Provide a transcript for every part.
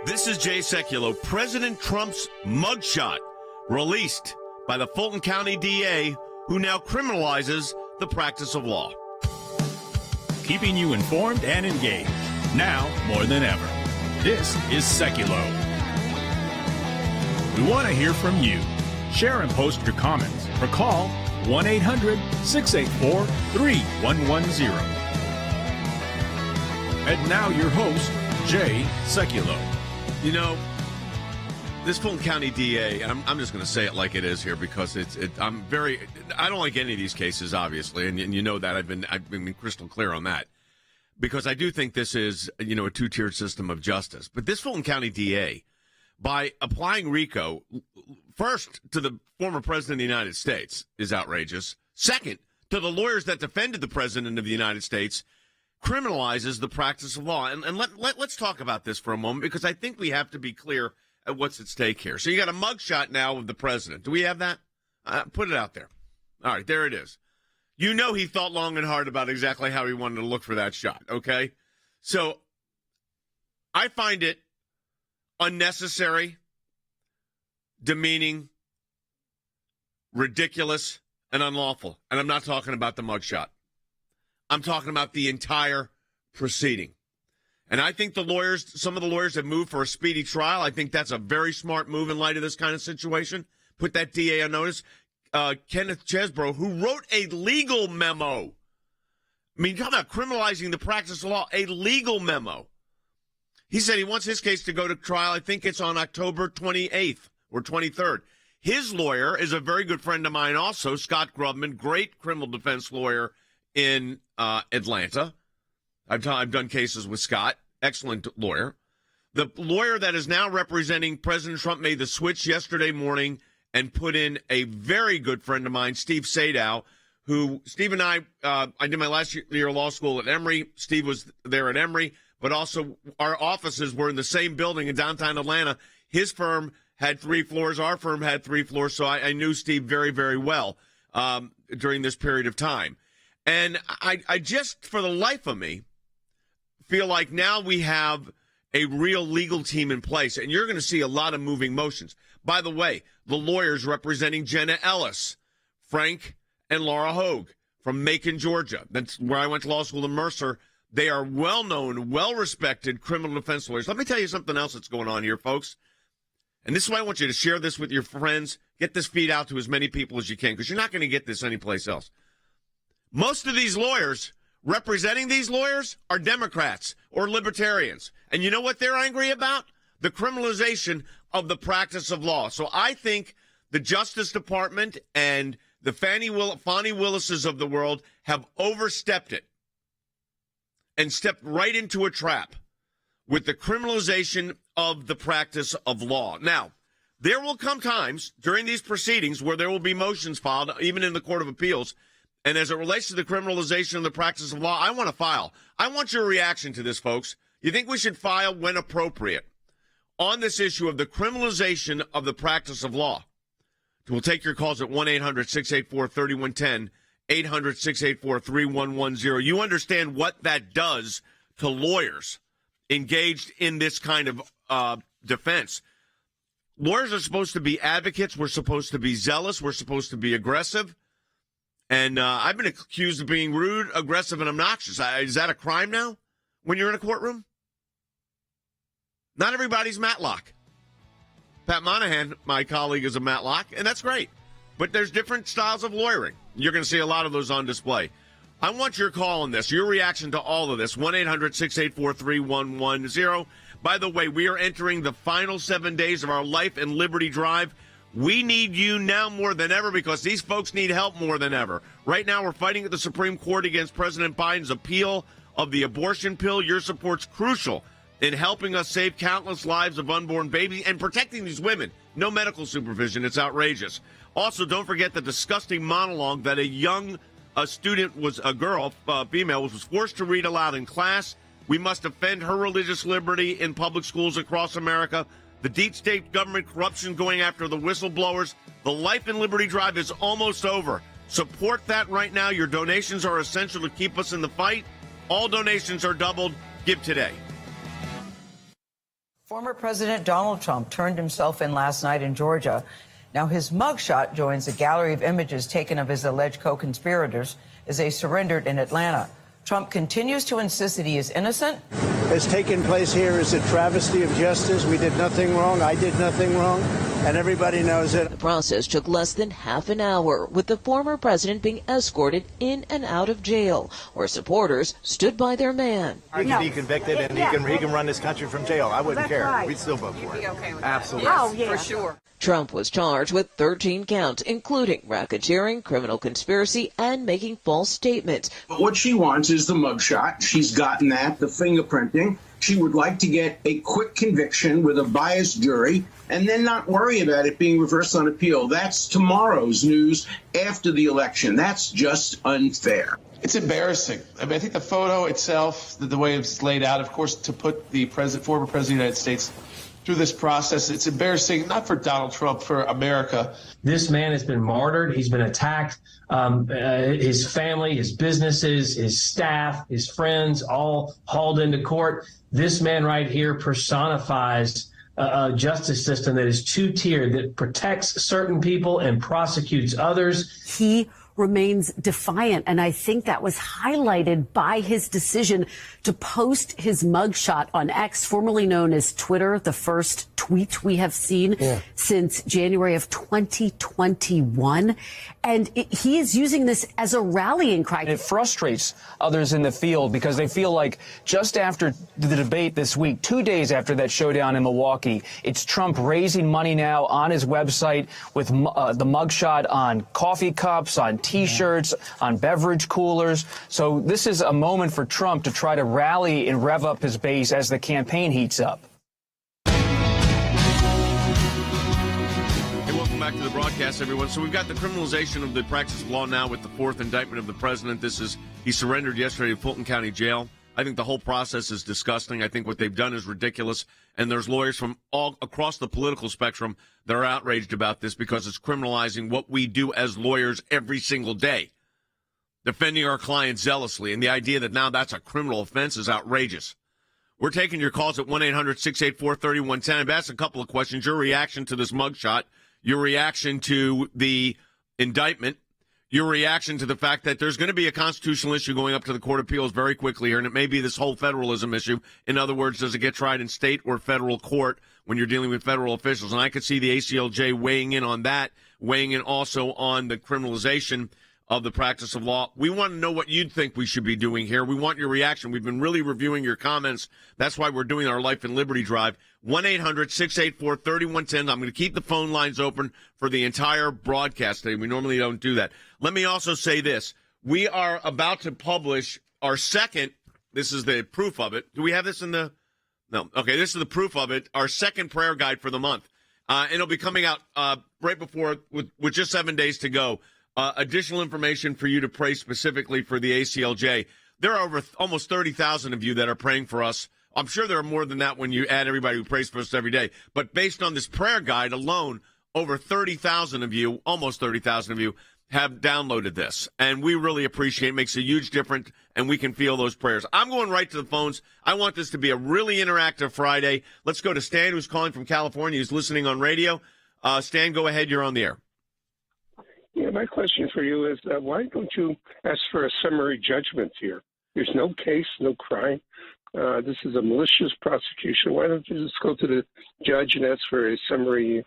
This is Jay Sekulow. President Trump's mugshot released by the Fulton County DA, who now criminalizes the practice of law. Keeping you informed and engaged, now more than ever. This is Sekulow. We want to hear from you. Share and post your comments or call 1-800-684-3110. And now your host, Jay Sekulow. You know, this Fulton County DA, and I'm just going to say it like it is here because I don't like any of these cases, obviously, and you know that I've been crystal clear on that, because I do think this is, a two-tiered system of justice. But this Fulton County DA, by applying RICO, first to the former president of the United States, is outrageous. Second, to the lawyers that defended the president of the United States, criminalizes the practice of law. And let's talk about this for a moment, because I think we have to be clear at what's at stake here. So you got a mugshot now of the president. Do we have that? Put it out there. All right, there it is. You know he thought long and hard about exactly how he wanted to look for that shot, okay? So I find it unnecessary, demeaning, ridiculous, and unlawful. And I'm not talking about the mugshot. I'm talking about the entire proceeding. And I think some of the lawyers have moved for a speedy trial. I think that's a very smart move in light of this kind of situation. Put that DA on notice. Kenneth Chesbrough, who wrote a legal memo. I mean, you're talking about criminalizing the practice of law, a legal memo. He said he wants his case to go to trial. I think it's on October 28th or 23rd. His lawyer is a very good friend of mine also, Scott Grubman, great criminal defense lawyer in Atlanta. I've done cases with Scott, excellent lawyer. The lawyer that is now representing President Trump made the switch yesterday morning and put in a very good friend of mine, Steve Sadow, who Steve and I did my last year of law school at Emory. Steve was there at Emory, but also our offices were in the same building in downtown Atlanta. His firm had 3 floors. Our firm had 3 floors. So I knew Steve very, very well during this period of time. And I just, for the life of me, feel like now we have a real legal team in place, and you're going to see a lot of moving motions. By the way, the lawyers representing Jenna Ellis, Frank and Laura Hogue from Macon, Georgia. That's where I went to law school in Mercer. They are well-known, well-respected criminal defense lawyers. Let me tell you something else that's going on here, folks. And this is why I want you to share this with your friends. Get this feed out to as many people as you can, because you're not going to get this anyplace else. Most of these lawyers representing these lawyers are Democrats or libertarians. And you know what they're angry about? The criminalization of the practice of law. So I think the Justice Department and the Fani Willises of the world have overstepped it and stepped right into a trap with the criminalization of the practice of law. Now, there will come times during these proceedings where there will be motions filed, even in the Court of Appeals. And as it relates to the criminalization of the practice of law, I want to file. I want your reaction to this, folks. You think we should file when appropriate on this issue of the criminalization of the practice of law? We'll take your calls at 1-800-684-3110, 800-684-3110. You understand what that does to lawyers engaged in this kind of defense. Lawyers are supposed to be advocates. We're supposed to be zealous. We're supposed to be aggressive. And I've been accused of being rude, aggressive, and obnoxious. Is that a crime now when you're in a courtroom? Not everybody's Matlock. Pat Monahan, my colleague, is a Matlock, and that's great. But there's different styles of lawyering. You're going to see a lot of those on display. I want your call on this, your reaction to all of this, 1-800-684-3110. By the way, we are entering the final 7 days of our Life and Liberty Drive. We need you now more than ever because these folks need help more than ever. Right now, we're fighting at the Supreme Court against President Biden's appeal of the abortion pill. Your support's crucial in helping us save countless lives of unborn babies and protecting these women. No medical supervision. It's outrageous. Also, don't forget the disgusting monologue that a student was a girl, female, was forced to read aloud in class. We must defend her religious liberty in public schools across America. The deep state government corruption going after the whistleblowers. The Life and Liberty Drive is almost over. Support that right now. Your donations are essential to keep us in the fight. All donations are doubled. Give today. Former President Donald Trump turned himself in last night in Georgia. Now his mugshot joins a gallery of images taken of his alleged co-conspirators as they surrendered in Atlanta. Trump continues to insist that he is innocent. Has taken place here is a travesty of justice. We did nothing wrong. I did nothing wrong. And everybody knows it. The process took less than half an hour, with the former president being escorted in and out of jail, where supporters stood by their man. He can be convicted and he can run this country from jail. I wouldn't care. Right. We'd still vote for it. Okay with absolutely. That. Oh, yeah. For sure. Trump was charged with 13 counts, including racketeering, criminal conspiracy, and making false statements. But what she wants is the mugshot. She's gotten that, the fingerprinting. She would like to get a quick conviction with a biased jury and then not worry about it being reversed on appeal. That's tomorrow's news after the election. That's just unfair. It's embarrassing. I mean, I think the photo itself, the way it's laid out, of course, to put the former president of the United States through this process, it's embarrassing, not for Donald Trump, for America. This man has been martyred. He's been attacked. His family, his businesses, his staff, his friends, all hauled into court. This man right here personifies a justice system that is two-tiered, that protects certain people and prosecutes others. He remains defiant, and I think that was highlighted by his decision to post his mugshot on X, formerly known as Twitter, the first tweet we have seen since January of 2021. And he is using this as a rallying cry. It frustrates others in the field because they feel like just after the debate this week, 2 days after that showdown in Milwaukee, it's Trump raising money now on his website with the mugshot on coffee cups, on T-shirts, on beverage coolers. So this is a moment for Trump to try to rally and rev up his base as the campaign heats up. Back to the broadcast, everyone. So we've got the criminalization of the practice of law now with the fourth indictment of the president. He surrendered yesterday at Fulton County Jail. I think the whole process is disgusting. I think what they've done is ridiculous. And there's lawyers from all across the political spectrum that are outraged about this because it's criminalizing what we do as lawyers every single day, defending our clients zealously. And the idea that now that's a criminal offense is outrageous. We're taking your calls at 1-800-684-3110. I've asked a couple of questions. Your reaction to this mugshot, your reaction to the indictment, your reaction to the fact that there's going to be a constitutional issue going up to the Court of Appeals very quickly here, and it may be this whole federalism issue. In other words, does it get tried in state or federal court when you're dealing with federal officials? And I could see the ACLJ weighing in on that, weighing in also on the criminalization of the practice of law. We want to know what you'd think we should be doing here. We want your reaction. We've been really reviewing your comments. That's why we're doing our Life and Liberty Drive. 1-800-684-3110. I'm going to keep the phone lines open for the entire broadcast today. We normally don't do that. Let me also say this. We are about to publish our second, this is the proof of it. Do we have this in the, no. Okay, this is the proof of it, our second prayer guide for the month. And it'll be coming out right before, with just 7 days to go. Additional information for you to pray specifically for the ACLJ. There are over almost 30,000 of you that are praying for us. I'm sure there are more than that when you add everybody who prays for us every day. But based on this prayer guide alone, over 30,000 of you, almost 30,000 of you, have downloaded this. And we really appreciate it. It makes a huge difference, and we can feel those prayers. I'm going right to the phones. I want this to be a really interactive Friday. Let's go to Stan, who's calling from California. He's listening on radio. Stan, go ahead. You're on the air. Yeah, my question for you is why don't you ask for a summary judgment here? There's no case, no crime. This is a malicious prosecution. Why don't you just go to the judge and ask for a summary?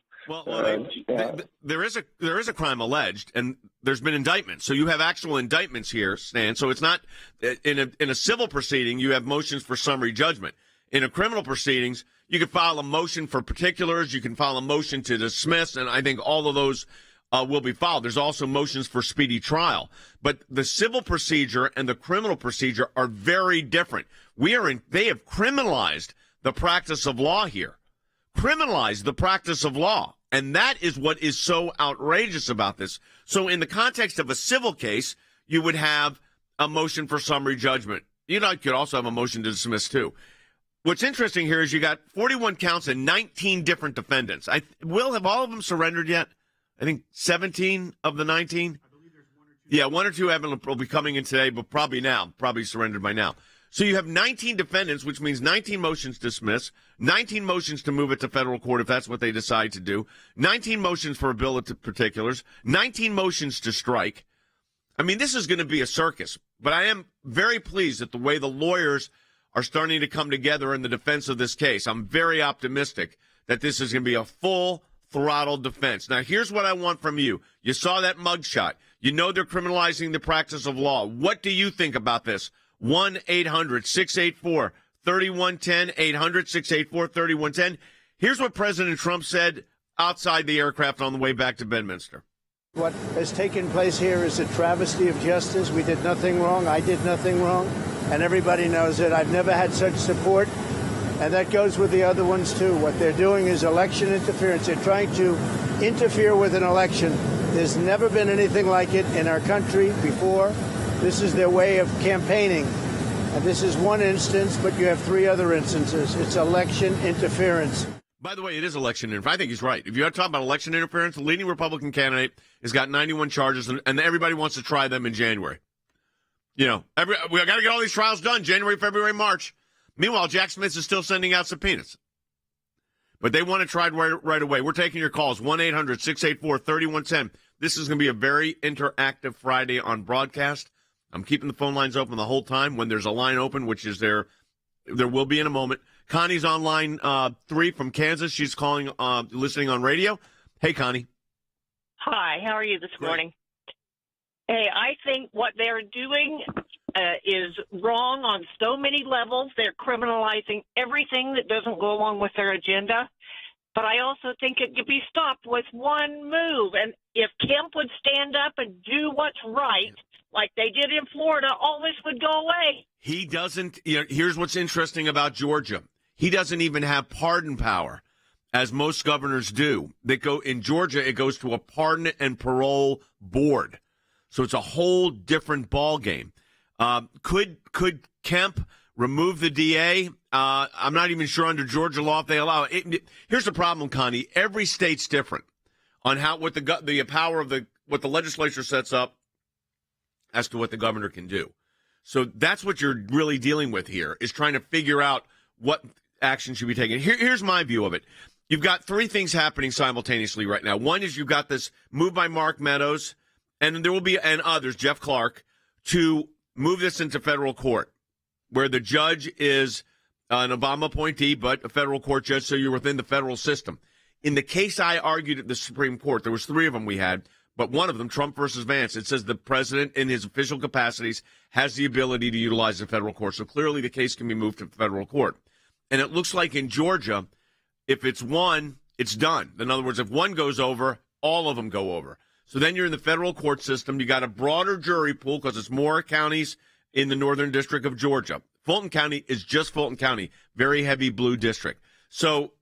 There is a crime alleged, and there's been indictments. So you have actual indictments here, Stan. So it's not in a civil proceeding. You have motions for summary judgment. In a criminal proceedings, you can file a motion for particulars. You can file a motion to dismiss, and I think all of those will be filed. There's also motions for speedy trial. But the civil procedure and the criminal procedure are very different. They have criminalized the practice of law here. Criminalized the practice of law. And that is what is so outrageous about this. So in the context of a civil case, you would have a motion for summary judgment. You could also have a motion to dismiss too. What's interesting here is you got 41 counts and 19 different defendants. Will, have all of them surrendered yet? I think 17 of the 19. I believe there's one or two. Yeah, one or two will be coming in today, but probably surrendered by now. So you have 19 defendants, which means 19 motions dismissed, 19 motions to move it to federal court if that's what they decide to do, 19 motions for a bill of particulars, 19 motions to strike. I mean, this is going to be a circus, but I am very pleased at the way the lawyers are starting to come together in the defense of this case. I'm very optimistic that this is going to be a full throttle defense. Now, here's what I want from you. You saw that mugshot. You know they're criminalizing the practice of law. What do you think about this? 1-800-684-3110, 800-684-3110. Here's what President Trump said outside the aircraft on the way back to Bedminster. What has taken place here is a travesty of justice. We did nothing wrong. I did nothing wrong. And everybody knows it. I've never had such support. And that goes with the other ones, too. What they're doing is election interference. They're trying to interfere with an election. There's never been anything like it in our country before. This is their way of campaigning. And this is one instance, but you have 3 other instances. It's election interference. By the way, it is election interference. I think he's right. If you are talking about election interference, the leading Republican candidate has got 91 charges, and everybody wants to try them in January. You know, we got to get all these trials done January, February, March. Meanwhile, Jack Smith is still sending out subpoenas. But they want it tried right away. We're taking your calls, 1-800-684-3110. This is going to be a very interactive Friday on broadcast. I'm keeping the phone lines open the whole time. When there's a line open, which is there will be in a moment. Connie's on line 3 from Kansas. She's calling, listening on radio. Hey, Connie. Hi, how are you this morning? Hey, I think what they're doing is wrong on so many levels. They're criminalizing everything that doesn't go along with their agenda. But I also think it could be stopped with one move. And if Kemp would stand up and do what's right, like they did in Florida, all this would go away. He doesn't. You know, here's what's interesting about Georgia. He doesn't even have pardon power, as most governors do. They go in Georgia, it goes to a pardon and parole board. So it's a whole different ball game. Could Kemp remove the DA? I'm not even sure under Georgia law if they allow it. Here's the problem, Connie. Every state's different on what the power of what the legislature sets up as to what the governor can do. So that's what you're really dealing with here, is trying to figure out what action should be taken. Here's my view of it. You've got 3 things happening simultaneously right now. One is you've got this move by Mark Meadows, and there will be, and others, Jeff Clark, to move this into federal court, where the judge is an Obama appointee, but a federal court judge, so you're within the federal system. In the case I argued at the Supreme Court, there was 3 of them we had, but one of them, Trump versus Vance, it says the president in his official capacities has the ability to utilize the federal court. So clearly the case can be moved to federal court. And it looks like in Georgia, if it's one, it's done. In other words, if one goes over, all of them go over. So then you're in the federal court system. You got a broader jury pool because it's more counties in the Northern District of Georgia. Fulton County is just Fulton County, very heavy blue district. So,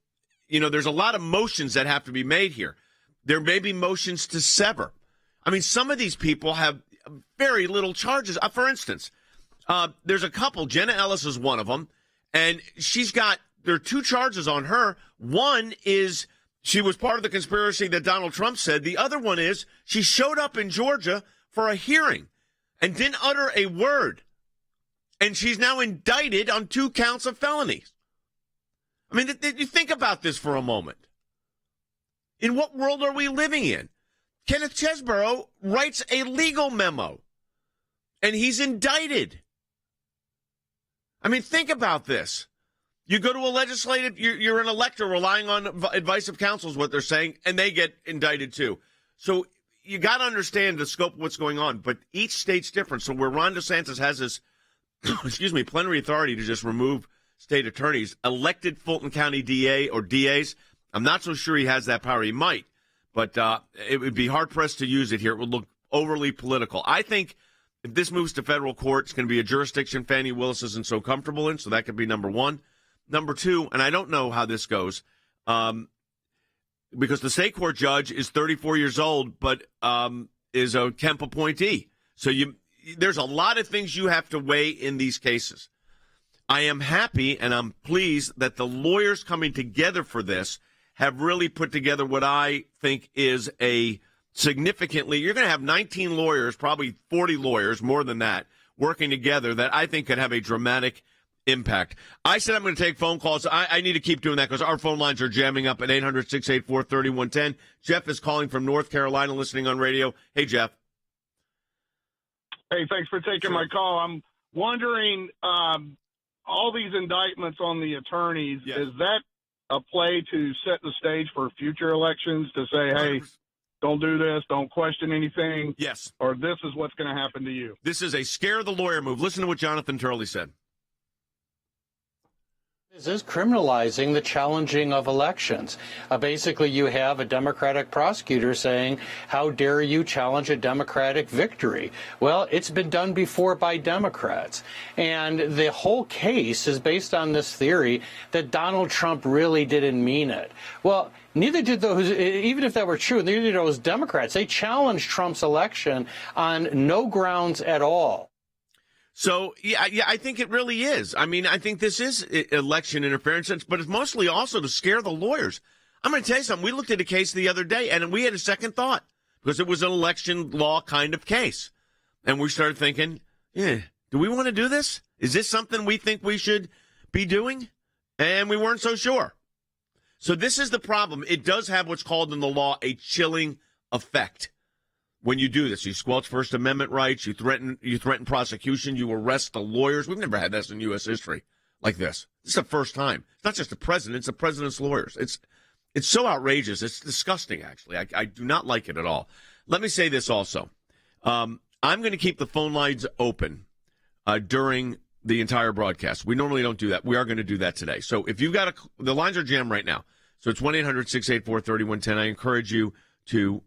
you know, there's a lot of motions that have to be made here. There may be motions to sever. I mean, some of these people have very little charges. For instance, there's a couple. Jenna Ellis is one of them, and there are 2 charges on her. One is she was part of the conspiracy that Donald Trump said. The other one is she showed up in Georgia for a hearing and didn't utter a word. And she's now indicted on 2 counts of felonies. I mean, you think about this for a moment. In what world are we living in? Kenneth Chesborough writes a legal memo, and he's indicted. I mean, think about this. You go to a legislative, you're an elector relying on advice of counsel is what they're saying, and they get indicted too. So you got to understand the scope of what's going on, but each state's different. So where Ron DeSantis has this, plenary authority to just remove state attorneys, elected Fulton County DA or DAs, I'm not so sure he has that power. He might, but it would be hard-pressed to use it here. It would look overly political. I think if this moves to federal court, it's going to be a jurisdiction Fani Willis isn't so comfortable in, so that could be number 1. Number 2, and I don't know how this goes, because the state court judge is 34 years old, but is a Kemp appointee. So there's a lot of things you have to weigh in these cases. I am happy and I'm pleased that the lawyers coming together for this have really put together what I think is a significantly, you're going to have 19 lawyers, probably 40 lawyers, more than that, working together that I think could have a dramatic impact. I said I'm going to take phone calls. I need to keep doing that because our phone lines are jamming up at 800-684-3110. Jeff is calling from North Carolina, listening on radio. Hey, Jeff. Hey, thanks for taking my call. I'm wondering, all these indictments on the attorneys, is that a play to set the stage for future elections to say, hey, don't do this, don't question anything? Yes. Or this is what's going to happen to you? This is a scare the lawyer move. Listen to what Jonathan Turley said. This is criminalizing the challenging of elections. Basically, you have a Democratic prosecutor saying, how dare you challenge a Democratic victory? Well, it's been done before by Democrats. And the whole case is based on this theory that Donald Trump really didn't mean it. Well, neither did those, even if that were true, neither did those Democrats. They challenged Trump's election on no grounds at all. So, yeah, I think it really is. I mean, I think this is election interference, but it's mostly also to scare the lawyers. I'm going to tell you something. We looked at a case the other day, and we had a second thought because it was an election law kind of case. And we started thinking, do we want to do this? Is this something we think we should be doing? And we weren't so sure. So this is the problem. It does have what's called in the law a chilling effect. When you do this, you squelch First Amendment rights, you threaten prosecution, you arrest the lawyers. We've never had this in U.S. history like this. This is the first time. It's not just the president, it's the president's lawyers. It's so outrageous. It's disgusting, actually. I do not like it at all. Let me say this also. I'm going to keep the phone lines open during the entire broadcast. We normally don't do that. We are going to do that today. So if you've got the lines are jammed right now. So it's 1-800-684-3110. I encourage you to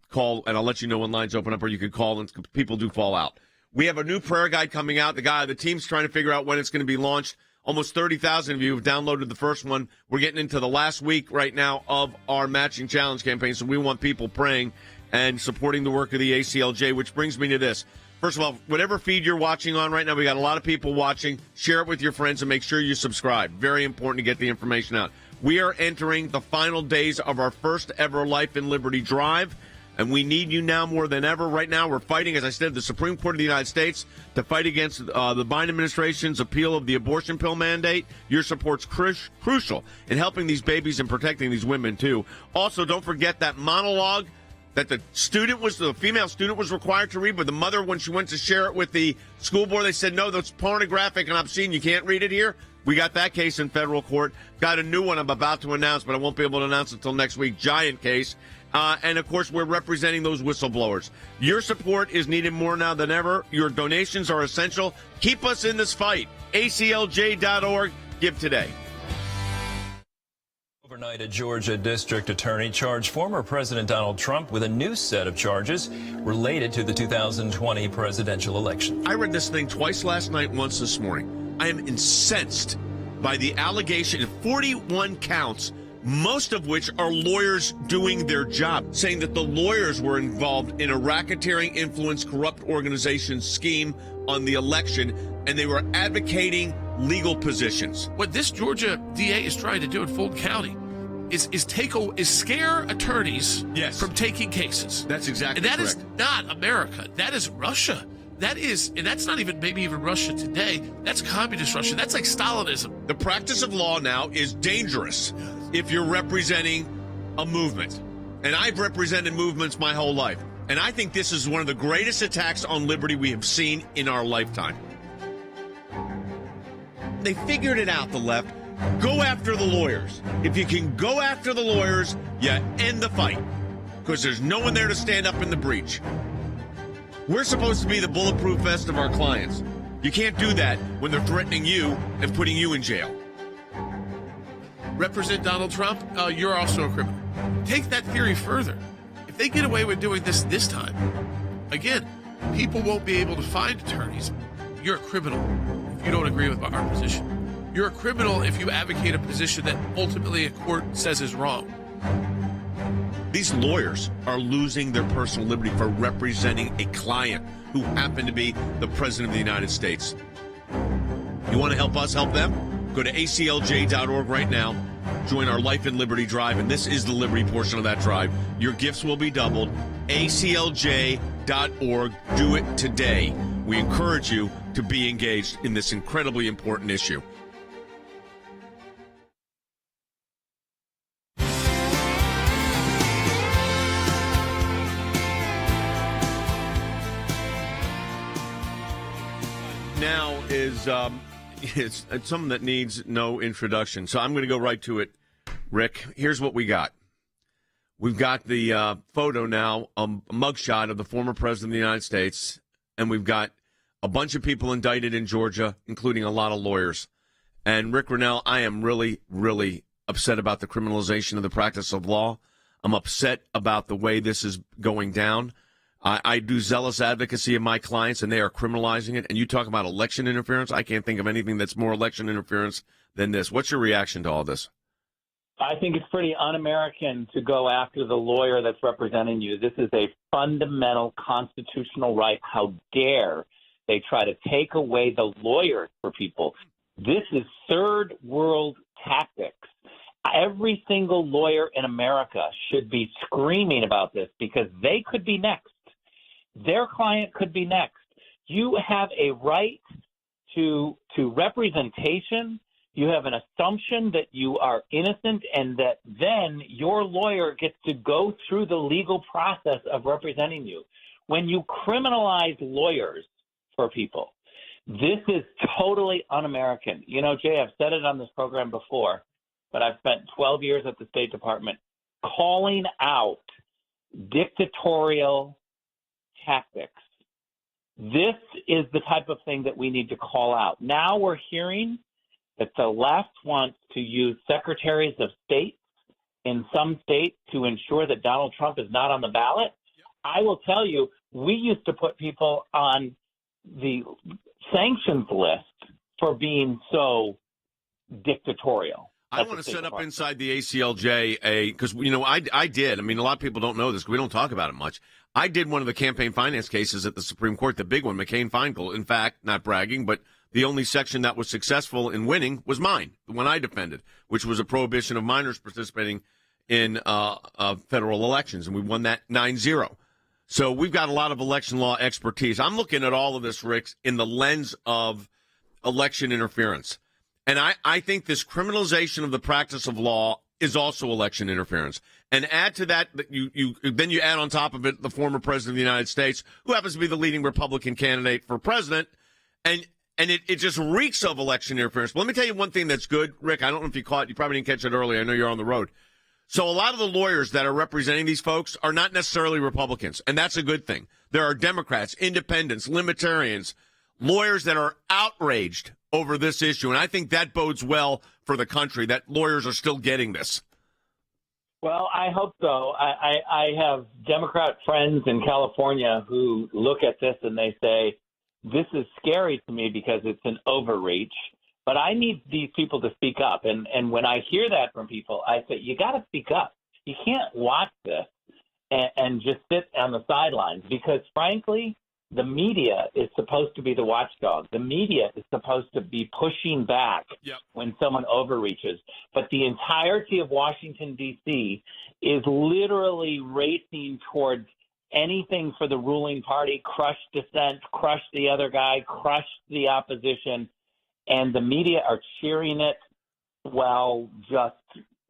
call, and I'll let you know when lines open up, or you can call, and people do fall out. We have a new prayer guide coming out. The team's trying to figure out when it's going to be launched. Almost 30,000 of you have downloaded the first one. We're getting into the last week right now of our Matching Challenge campaign, so we want people praying and supporting the work of the ACLJ, which brings me to this. First of all, whatever feed you're watching on right now, we got a lot of people watching. Share it with your friends and make sure you subscribe. Very important to get the information out. We are entering the final days of our first ever Life and Liberty Drive, and we need you now more than ever. Right now, we're fighting, as I said, the Supreme Court of the United States to fight against the Biden administration's appeal of the abortion pill mandate. Your support's crucial in helping these babies and protecting these women, too. Also, don't forget that monologue that the female student was required to read, but the mother, when she went to share it with the school board, they said, no, that's pornographic and obscene. You can't read it here. We got that case in federal court. Got a new one I'm about to announce, but I won't be able to announce it until next week. Giant case. And, of course, we're representing those whistleblowers. Your support is needed more now than ever. Your donations are essential. Keep us in this fight. aclj.org. Give today. Overnight, a Georgia district attorney charged former President Donald Trump with a new set of charges related to the 2020 presidential election. I read this thing twice last night, once this morning. I am incensed by the allegation of 41 counts, most of which are lawyers doing their job, saying that the lawyers were involved in a racketeering, influence, corrupt organization scheme on the election, and they were advocating legal positions. What this Georgia DA is trying to do in Fulton County is scare attorneys from taking cases. That's exactly correct. And that is not America. That is Russia. And that's not even maybe even Russia today. That's communist Russia. That's like Stalinism. The practice of law now is dangerous if you're representing a movement. And I've represented movements my whole life. And I think this is one of the greatest attacks on liberty we have seen in our lifetime. They figured it out, the left. Go after the lawyers. If you can go after the lawyers, you end the fight. Because there's no one there to stand up in the breach. We're supposed to be the bulletproof vest of our clients. You can't do that when they're threatening you and putting you in jail. Represent Donald Trump, you're also a criminal. Take that theory further. If they get away with doing this time, again, people won't be able to find attorneys. You're a criminal if you don't agree with our position. You're a criminal if you advocate a position that ultimately a court says is wrong. These lawyers are losing their personal liberty for representing a client who happened to be the President of the United States. You want to help us help them? Go to aclj.org right now. Join our Life and Liberty Drive, and this is the Liberty portion of that drive. Your gifts will be doubled. aclj.org. Do it today. We encourage you to be engaged in this incredibly important issue. Now is it's something that needs no introduction. So I'm going to go right to it, Rick. Here's what we got. We've got the photo now, a mugshot of the former president of the United States, and we've got a bunch of people indicted in Georgia, including a lot of lawyers. And Rick Rennell, I am really, really upset about the criminalization of the practice of law. I'm upset about the way this is going down. I do zealous advocacy of my clients, and they are criminalizing it. And you talk about election interference. I can't think of anything that's more election interference than this. What's your reaction to all this? I think it's pretty un-American to go after the lawyer that's representing you. This is a fundamental constitutional right. How dare they try to take away the lawyers for people? This is third world tactics. Every single lawyer in America should be screaming about this because they could be next. Their client could be next. You have a right to representation. You have an assumption that you are innocent and that then your lawyer gets to go through the legal process of representing you. When you criminalize lawyers for people, this is totally un-American. You know, Jay, I've said it on this program before, but I've spent 12 years at the State Department calling out dictatorial tactics. This is the type of thing that we need to call out. Now we're hearing that the left wants to use secretaries of state in some states to ensure that Donald Trump is not on the ballot. I will tell you, we used to put people on the sanctions list for being so dictatorial. I want to set up inside the ACLJ because, you know, I did. I mean, a lot of people don't know this because we don't talk about it much. I did one of the campaign finance cases at the Supreme Court, the big one, McCain-Feingold. In fact, not bragging, but the only section that was successful in winning was mine, the one I defended, which was a prohibition of minors participating in federal elections, and we won that 9-0. So we've got a lot of election law expertise. I'm looking at all of this, Rick, in the lens of election interference. And I think this criminalization of the practice of law is also election interference. And add to that, then you add on top of it the former president of the United States, who happens to be the leading Republican candidate for president, and it just reeks of election interference. But let me tell you one thing that's good, Rick. I don't know if you caught, you probably didn't catch it earlier. I know you're on the road. So a lot of the lawyers that are representing these folks are not necessarily Republicans, and that's a good thing. There are Democrats, independents, libertarians, lawyers that are outraged over this issue, and I think that bodes well for the country, that lawyers are still getting this. Well, I hope so. I have Democrat friends in California who look at this and they say, this is scary to me because it's an overreach, but I need these people to speak up. And when I hear that from people, I say, you got to speak up. You can't watch this and just sit on the sidelines because, frankly, the media is supposed to be the watchdog. The media is supposed to be pushing back when someone overreaches. But the entirety of Washington, D.C. is literally racing towards anything for the ruling party, crush dissent, crush the other guy, crush the opposition. And the media are cheering it while just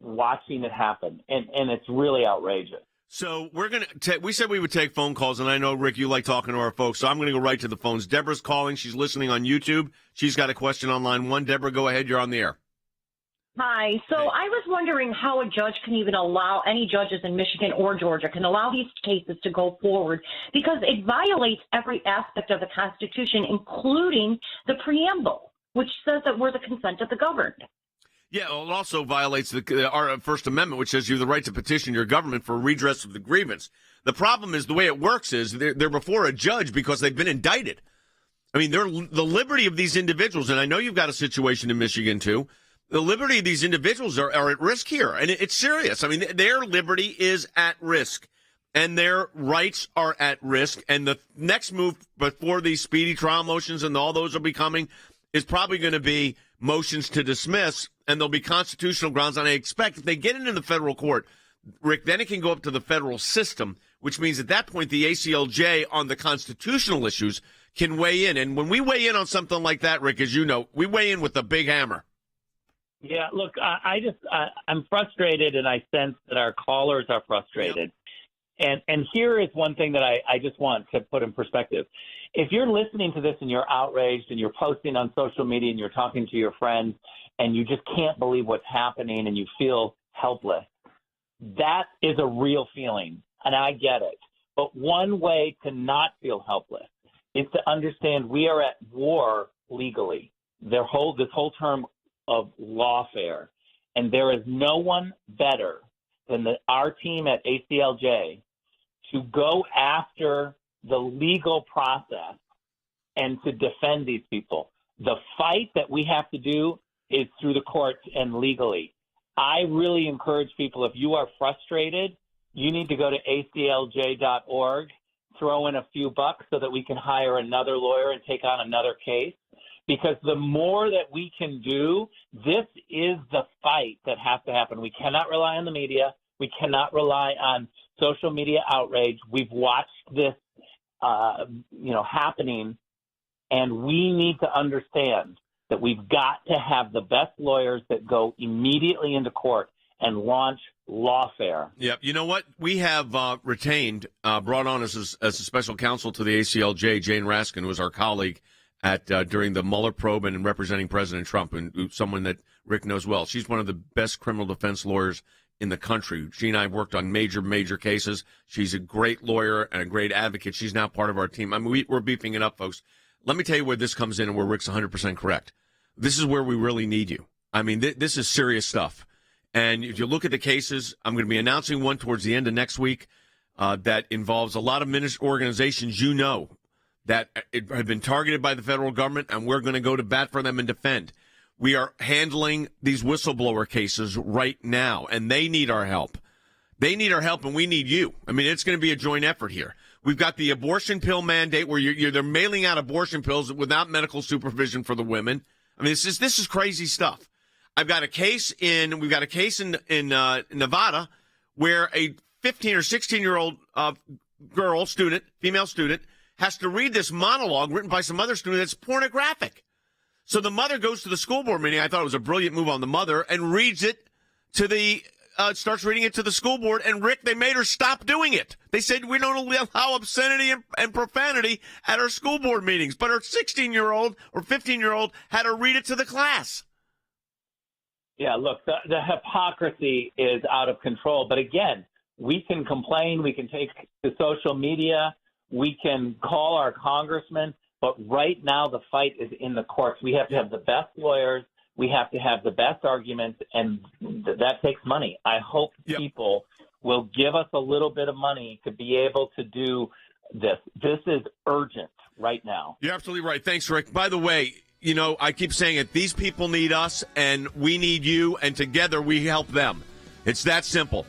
watching it happen. And it's really outrageous. So we said we would take phone calls, and I know, Rick, you like talking to our folks, so I'm going to go right to the phones. Deborah's calling. She's listening on YouTube. She's got a question on line 1. Deborah, go ahead. You're on the air. Hi. So I was wondering how a judge can even allow, any judges in Michigan or Georgia can allow these cases to go forward because it violates every aspect of the Constitution, including the preamble, which says that we're the consent of the governed. Yeah, well, it also violates our First Amendment, which says you have the right to petition your government for redress of the grievance. The problem is the way it works is they're before a judge because they've been indicted. I mean, the liberty of these individuals, and I know you've got a situation in Michigan, too. The liberty of these individuals are at risk here, and it's serious. I mean, their liberty is at risk, and their rights are at risk. And the next move before these speedy trial motions and all those will be coming is probably going to be motions to dismiss, and there'll be constitutional grounds. And I expect if they get into the federal court, Rick, then it can go up to the federal system, which means at that point the ACLJ on the constitutional issues can weigh in. And when we weigh in on something like that, Rick, as you know, we weigh in with the big hammer. Yeah, look, I'm frustrated, and I sense that our callers are frustrated. Yep. And here is one thing that I just want to put in perspective. If you're listening to this and you're outraged and you're posting on social media and you're talking to your friends and you just can't believe what's happening and you feel helpless, that is a real feeling, and I get it. But one way to not feel helpless is to understand we are at war legally. This whole term of lawfare, and there is no one better than our team at ACLJ to go after the legal process and to defend these people. The fight that we have to do is through the courts and legally. I really encourage people, if you are frustrated, you need to go to aclj.org, throw in a few bucks so that we can hire another lawyer and take on another case. Because the more that we can do, this is the fight that has to happen. We cannot rely on the media. We cannot rely on social media outrage. We've watched this, happening, and we need to understand that we've got to have the best lawyers that go immediately into court and launch lawfare. Yep. You know what? We have brought on as a special counsel to the ACLJ, Jane Raskin, who was our colleague during the Mueller probe and representing President Trump, and someone that Rick knows well. She's one of the best criminal defense lawyers in the country. She and I have worked on major cases. She's a great lawyer and a great advocate. She's now part of our team. I mean, we're beefing it up, folks. Let me tell you where this comes in and where Rick's 100% correct. This is where we really need you. I mean, this is serious stuff. And if you look at the cases, I'm going to be announcing one towards the end of next week that involves a lot of organizations you know that have been targeted by the federal government, and we're going to go to bat for them and defend. We are handling these whistleblower cases right now, and they need our help. They need our help, and we need you. I mean, it's going to be a joint effort here. We've got the abortion pill mandate where they're mailing out abortion pills without medical supervision for the women. I mean, this is crazy stuff. We've got a case in Nevada where a 15 or 16-year-old female student, has to read this monologue written by some other student that's pornographic. So the mother goes to the school board meeting. I thought it was a brilliant move on the mother, and reads it to starts reading it to the school board. And Rick, they made her stop doing it. They said we don't allow obscenity and profanity at our school board meetings. But her 16-year-old or 15-year-old had her read it to the class. Yeah, look, the hypocrisy is out of control. But again, we can complain. We can take to social media. We can call our congressman. But right now, the fight is in the courts. We have to have the best lawyers. We have to have the best arguments, and that takes money. I hope people will give us a little bit of money to be able to do this. This is urgent right now. You're absolutely right. Thanks, Rick. By the way, you know, I keep saying it. These people need us, and we need you, and together we help them. It's that simple.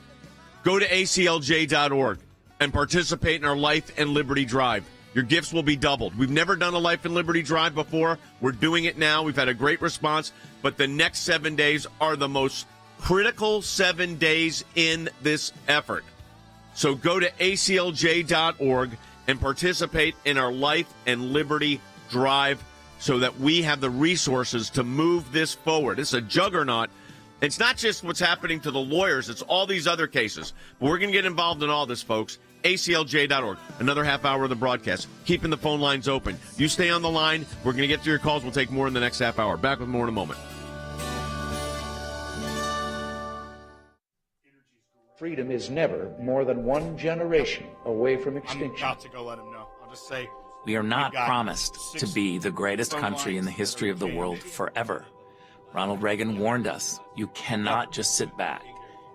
Go to aclj.org and participate in our Life and Liberty Drive. Your gifts will be doubled. We've never done a Life and Liberty Drive before. We're doing it now. We've had a great response. But the next 7 days are the most critical 7 days in this effort. So go to aclj.org and participate in our Life and Liberty Drive so that we have the resources to move this forward. It's a juggernaut. It's not just what's happening to the lawyers. It's all these other cases. But we're going to get involved in all this, folks. aclj.org. Another half hour of the broadcast. Keeping the phone lines open. You stay on the line. We're going to get to your calls. We'll take more in the next half hour. Back with more in a moment. Freedom is never more than one generation away from extinction. I'm about to go let him know. I'll just say, we are not promised to be the greatest country in the history of the world forever. Ronald Reagan warned us, you cannot just sit back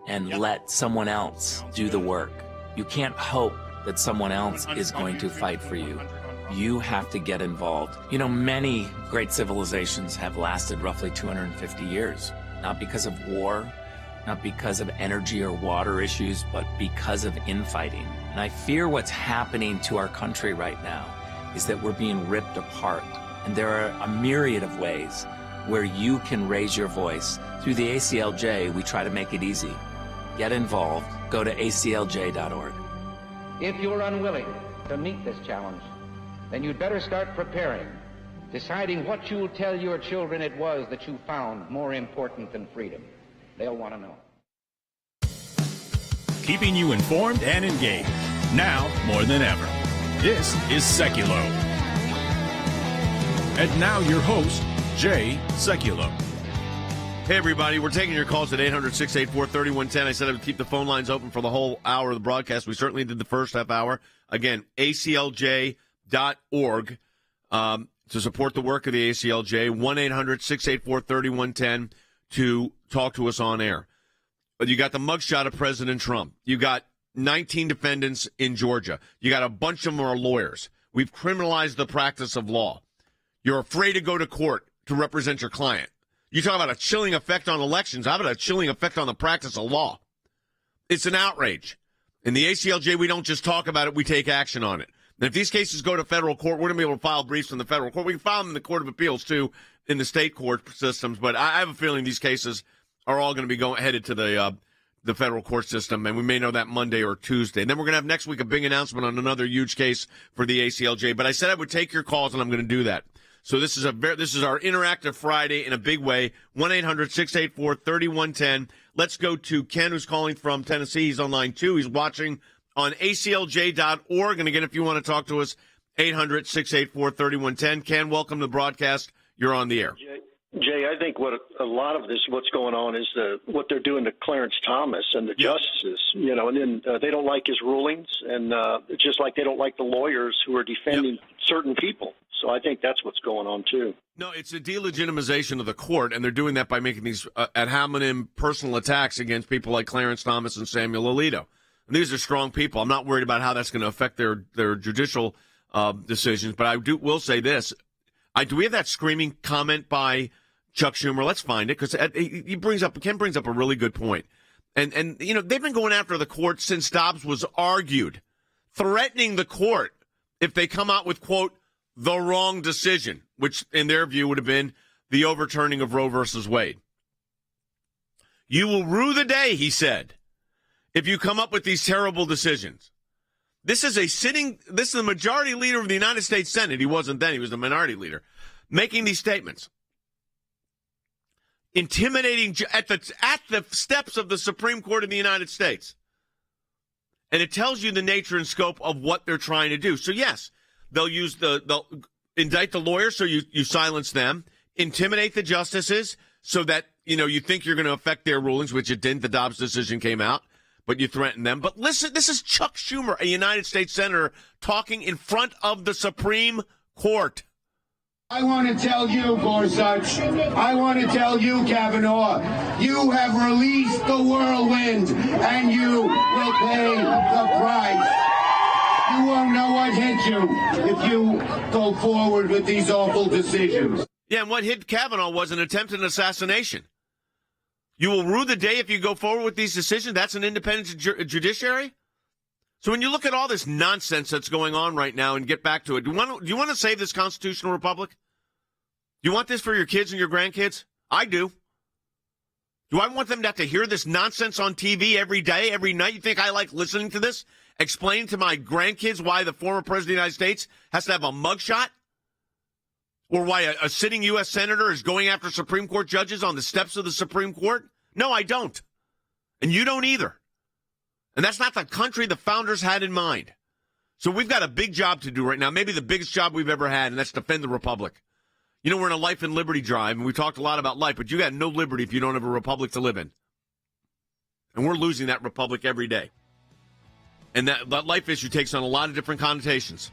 and let someone else do the work. You can't hope that someone else is going to fight for you. You have to get involved. You know, many great civilizations have lasted roughly 250 years, not because of war, not because of energy or water issues, but because of infighting. And I fear what's happening to our country right now is that we're being ripped apart. And there are a myriad of ways where you can raise your voice. Through the ACLJ, we try to make it easy. Get involved. Go to aclj.org. If you're unwilling to meet this challenge, then you'd better start preparing, deciding what you'll tell your children it was that you found more important than freedom. They'll want to know. Keeping you informed and engaged, now more than ever. This is Sekulow. And now your host, Jay Sekulow. Hey, everybody. We're taking your calls at 800-684-3110. I said I would keep the phone lines open for the whole hour of the broadcast. We certainly did the first half hour. Again, aclj.org to support the work of the ACLJ. 1-800-684-3110 to talk to us on air. But you got the mugshot of President Trump. You got 19 defendants in Georgia. You got a bunch of them are lawyers. We've criminalized the practice of law. You're afraid to go to court to represent your client. You talk about a chilling effect on elections. How about a chilling effect on the practice of law? It's an outrage. In the ACLJ, we don't just talk about it, we take action on it. And if these cases go to federal court, we're going to be able to file briefs in the federal court. We can file them in the Court of Appeals, too, in the state court systems. But I have a feeling these cases are all going to be headed to the federal court system, and we may know that Monday or Tuesday. And then we're going to have next week a big announcement on another huge case for the ACLJ. But I said I would take your calls, and I'm going to do that. So this is our interactive Friday in a big way. 1-800-684-3110. Let's go to Ken, who's calling from Tennessee. He's on line 2. He's watching on aclj.org. And again, if you want to talk to us, 800-684-3110. Ken, welcome to the broadcast. You're on the air. Jay, I think what a lot of this, what's going on is what they're doing to Clarence Thomas and the justices, and then they don't like his rulings, and just like they don't like the lawyers who are defending certain people. So I think that's what's going on, too. No, it's a delegitimization of the court, and they're doing that by making these ad hominem personal attacks against people like Clarence Thomas and Samuel Alito. And these are strong people. I'm not worried about how that's going to affect their judicial decisions, but I will say this. Do we have that screaming comment by Chuck Schumer? Let's find it, because Ken brings up a really good point. And they've been going after the court since Dobbs was argued, threatening the court if they come out with, quote, the wrong decision, which in their view would have been the overturning of Roe versus Wade. You will rue the day, he said, if you come up with these terrible decisions. This is the majority leader of the United States Senate. He wasn't then, he was the minority leader, making these statements. Intimidating at the steps of the Supreme Court of the United States. And it tells you the nature and scope of what they're trying to do. So yes, they'll indict the lawyers so you silence them, intimidate the justices so that, you think you're going to affect their rulings, which it didn't. The Dobbs decision came out, but you threaten them. But listen, this is Chuck Schumer, a United States Senator, talking in front of the Supreme Court. I want to tell you, Gorsuch, I want to tell you, Kavanaugh, you have released the whirlwind, and you will pay the price. You won't know what hit you if you go forward with these awful decisions. Yeah, and what hit Kavanaugh was an attempted assassination. You will rue the day if you go forward with these decisions. That's an independent judiciary? So when you look at all this nonsense that's going on right now and get back to it, do you want to save this constitutional republic? Do you want this for your kids and your grandkids? I do. Do I want them to have to hear this nonsense on TV every day, every night? You think I like listening to this? Explain to my grandkids why the former president of the United States has to have a mugshot? Or why a sitting U.S. senator is going after Supreme Court judges on the steps of the Supreme Court? No, I don't. And you don't either. And that's not the country the founders had in mind. So we've got a big job to do right now, maybe the biggest job we've ever had, and that's defend the republic. We're in a life and liberty drive, and we talked a lot about life, but you got no liberty if you don't have a republic to live in. And we're losing that republic every day. And that life issue takes on a lot of different connotations.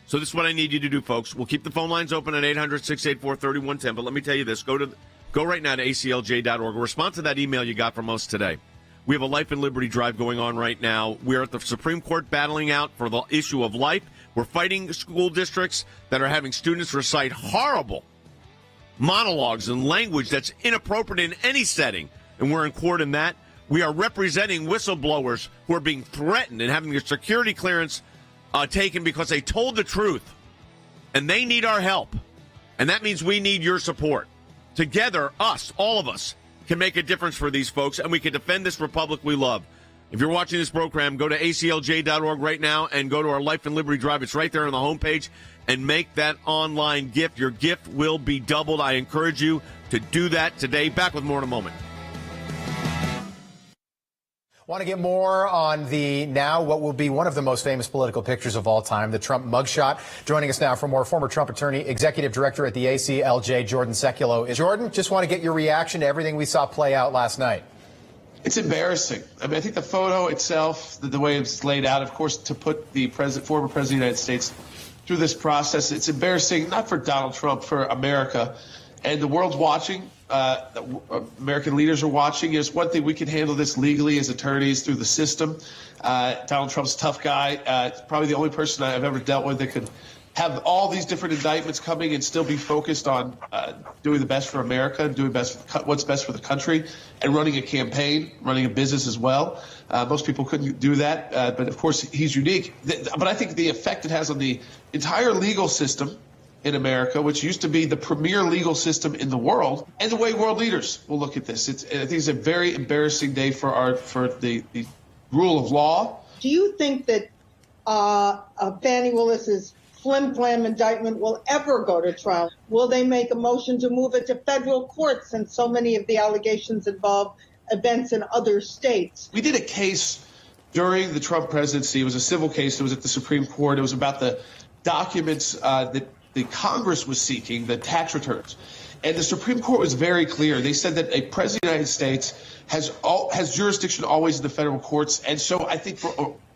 So this is what I need you to do, folks. We'll keep the phone lines open at 800-684-3110, but let me tell you this. Go right now to aclj.org. Respond to that email you got from us today. We have a life and liberty drive going on right now. We're at the Supreme Court battling out for the issue of life. We're fighting school districts that are having students recite horrible monologues and language that's inappropriate in any setting, and we're in court in that. We are representing whistleblowers who are being threatened and having their security clearance taken because they told the truth, and they need our help, and that means we need your support. Together, all of us, can make a difference for these folks, and we can defend this republic we love. If you're watching this program, go to aclj.org right now and go to our Life and Liberty Drive. It's right there on the homepage, and make that online gift. Your gift will be doubled. I encourage you to do that today. Back with more in a moment. Want to get more on what will be one of the most famous political pictures of all time, the Trump mugshot. Joining us now for more, former Trump attorney, executive director at the ACLJ, Jordan Sekulow. Jordan, just want to get your reaction to everything we saw play out last night. It's embarrassing. I mean, I think the photo itself, the way it's laid out, of course, to put the former president of the United States through this process, it's embarrassing, not for Donald Trump, for America. And the world's watching. American leaders are watching. There's one thing, we can handle this legally as attorneys through the system. Donald Trump's a tough guy. Probably the only person I've ever dealt with that could have all these different indictments coming and still be focused on doing the best for America, doing what's best for the country, and running a campaign, running a business as well. Most people couldn't do that, but of course he's unique. But I think the effect it has on the entire legal system in America, which used to be the premier legal system in the world, and the way world leaders will look at this. I think it's a very embarrassing day for the rule of law. Do you think that Fani Willis's flim-flam indictment will ever go to trial? Will they make a motion to move it to federal court, since so many of the allegations involve events in other states? We did a case during the Trump presidency. It was a civil case. It was at the Supreme Court. It was about the documents that the Congress was seeking, the tax returns. And the Supreme Court was very clear. They said that a president of the United States has jurisdiction always in the federal courts. And so I think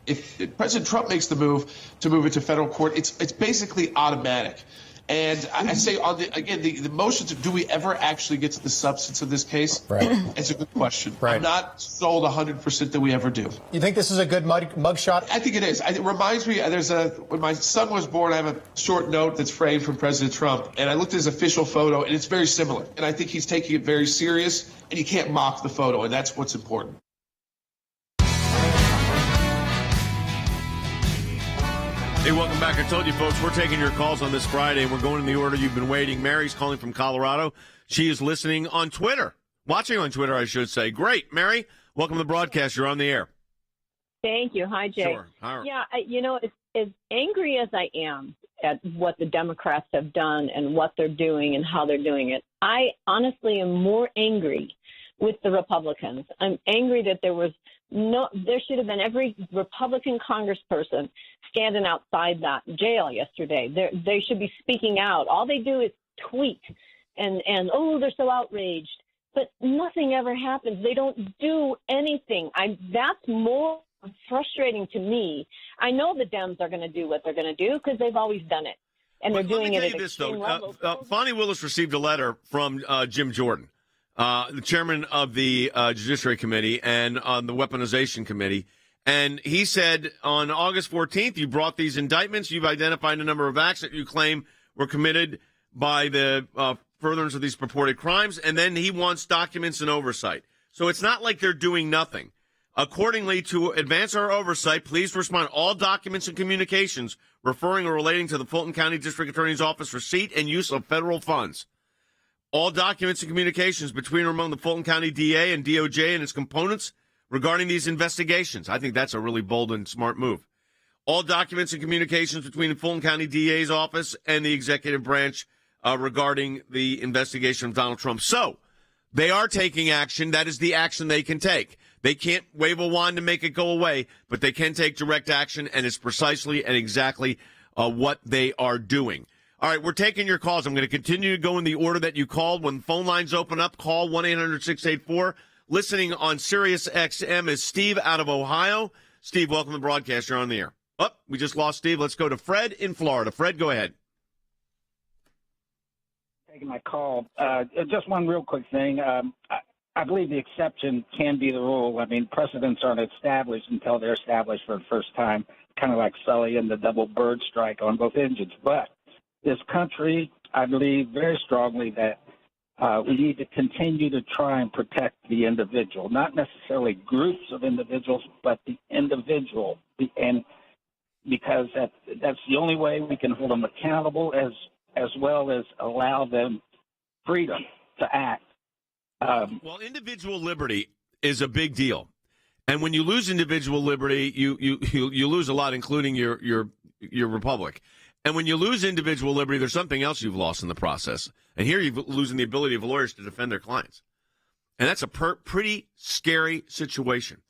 if President Trump makes the move to move it to federal court, it's basically automatic. And I say, the motions of do we ever actually get to the substance of this case? Right. It's a good question. Right. I'm not sold 100% that we ever do. You think this is a good mugshot? I think it is. It reminds me, when my son was born, I have a short note that's framed from President Trump, and I looked at his official photo, and it's very similar. And I think he's taking it very serious, and you can't mock the photo, and that's what's important. Hey, welcome back. I told you, folks, we're taking your calls on this Friday, and we're going in the order you've been waiting. Mary's calling from Colorado. She is listening on Twitter. Watching on Twitter, I should say. Great. Mary, welcome to the broadcast. You're on the air. Thank you. Hi, Jay. Sure. Yeah, as angry as I am at what the Democrats have done and what they're doing and how they're doing it, I honestly am more angry with the Republicans. I'm angry that there should have been every Republican congressperson standing outside that jail yesterday. They should be speaking out. All they do is tweet and they're so outraged. But nothing ever happens. They don't do anything. That's more frustrating to me. I know the Dems are going to do what they're going to do because they've always done it. And they're doing it at extreme levels. Fani Willis received a letter from Jim Jordan, the chairman of the Judiciary Committee and on the Weaponization Committee. And he said on August 14th, you brought these indictments. You've identified a number of acts that you claim were committed by the furtherance of these purported crimes. And then he wants documents and oversight. So it's not like they're doing nothing. Accordingly, to advance our oversight, please respond all documents and communications referring or relating to the Fulton County District Attorney's Office receipt and use of federal funds. All documents and communications between or among the Fulton County DA and DOJ and its components regarding these investigations. I think that's a really bold and smart move. All documents and communications between the Fulton County DA's office and the executive branch regarding the investigation of Donald Trump. So they are taking action. That is the action they can take. They can't wave a wand to make it go away, but they can take direct action, and it's precisely and exactly what they are doing. All right, we're taking your calls. I'm going to continue to go in the order that you called. When phone lines open up, call 1-800-684. Listening on Sirius XM is Steve out of Ohio. Steve, welcome to the broadcast. You're on the air. Oh, we just lost Steve. Let's go to Fred in Florida. Fred, go ahead. Taking my call. Just one real quick thing. I believe the exception can be the rule. I mean, precedents aren't established until they're established for the first time, kind of like Sully and the double bird strike on both engines. But this country, I believe very strongly that we need to continue to try and protect the individual, not necessarily groups of individuals, but the individual. And because that's the only way we can hold them accountable as well as allow them freedom to act. Well, individual liberty is a big deal. And when you lose individual liberty, you lose a lot, including your republic. And when you lose individual liberty, there's something else you've lost in the process. And here you're losing the ability of lawyers to defend their clients. And that's a pretty scary situation.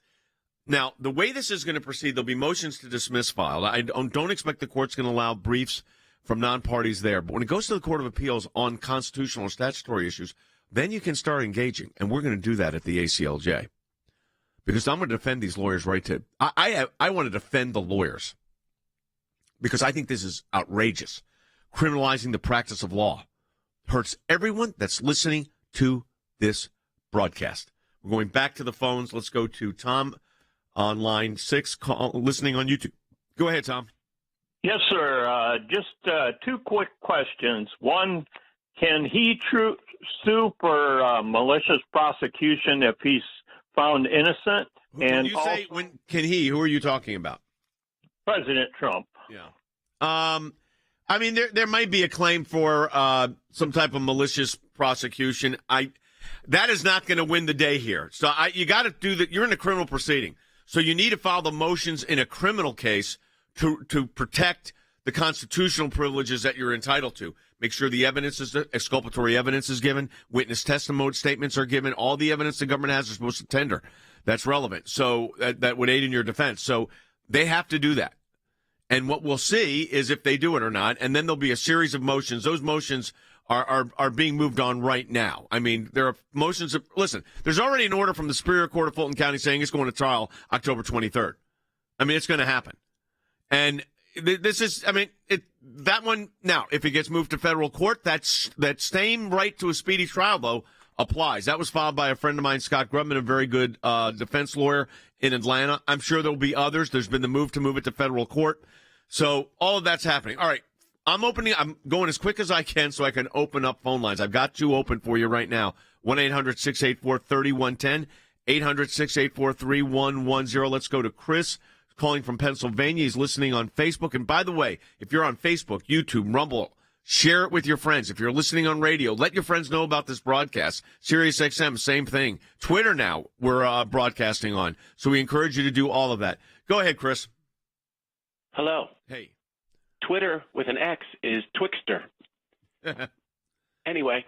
Now, the way this is going to proceed, there'll be motions to dismiss filed. I don't expect the court's going to allow briefs from non-parties there. But when it goes to the Court of Appeals on constitutional or statutory issues, then you can start engaging. And we're going to do that at the ACLJ. Because I'm going to defend these lawyers' right to... I want to defend the lawyers. Because I think this is outrageous. Criminalizing the practice of law hurts everyone that's listening to this broadcast. We're going back to the phones. Let's go to Tom on line 6, listening on YouTube. Go ahead, Tom. Yes, sir. Just two quick questions. One, can he sue for malicious prosecution if he's found innocent? And you say when can he? Who are you talking about? President Trump. Yeah. I mean, there might be a claim for some type of malicious prosecution. That is not going to win the day here. So you got to do that. You're in a criminal proceeding, so you need to file the motions in a criminal case to protect the constitutional privileges that you're entitled to. Make sure the evidence is exculpatory evidence is given, witness testimony statements are given, all the evidence the government has is supposed to tender. That's relevant. So that would aid in your defense. So they have to do that. And what we'll see is if they do it or not, and then there'll be a series of motions. Those motions are being moved on right now. I mean, there are motions of, listen, there's already an order from the Superior Court of Fulton County saying it's going to trial October 23rd. I mean, it's going to happen. And this is, I mean, that one, now, if it gets moved to federal court, that same right to a speedy trial, though, applies. That was filed by a friend of mine, Scott Grubman, a very good defense lawyer in Atlanta. I'm sure there'll be others. There's been the move to move it to federal court. So all of that's happening. All right. I'm going as quick as I can so I can open up phone lines. I've got two open for you right now. 1-800-684-3110, 800-684-3110. Let's go to Chris calling from Pennsylvania. He's listening on Facebook. And by the way, if you're on Facebook, YouTube, Rumble, share it with your friends. If you're listening on radio, let your friends know about this broadcast. SiriusXM, same thing. Twitter now we're broadcasting on. So we encourage you to do all of that. Go ahead, Chris. Hello. Hey. Twitter with an X is Twixter. Anyway,